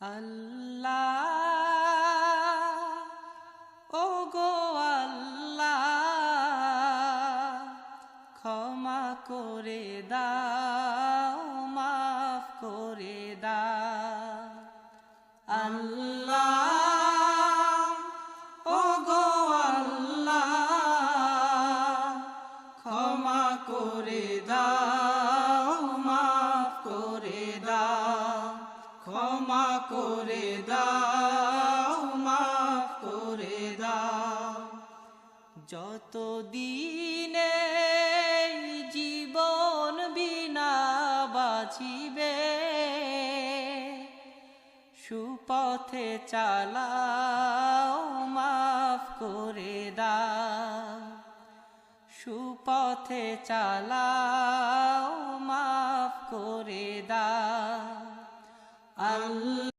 আল্লাহ ও গো আল্লাহ ক্ষমা করে দাও মাফ করে দাও আল্লাহ ও গো আল্লাহ ক্ষমা করে দাও মাফ করে দাও ক্ষমা করে দাও মাফ করে দাও যতদিনে জীবন বিনা বাঁচিবে সুপথে চালাও মাফ করে দাও সুপথে চালাও মাফ করে দাও আল্লাহ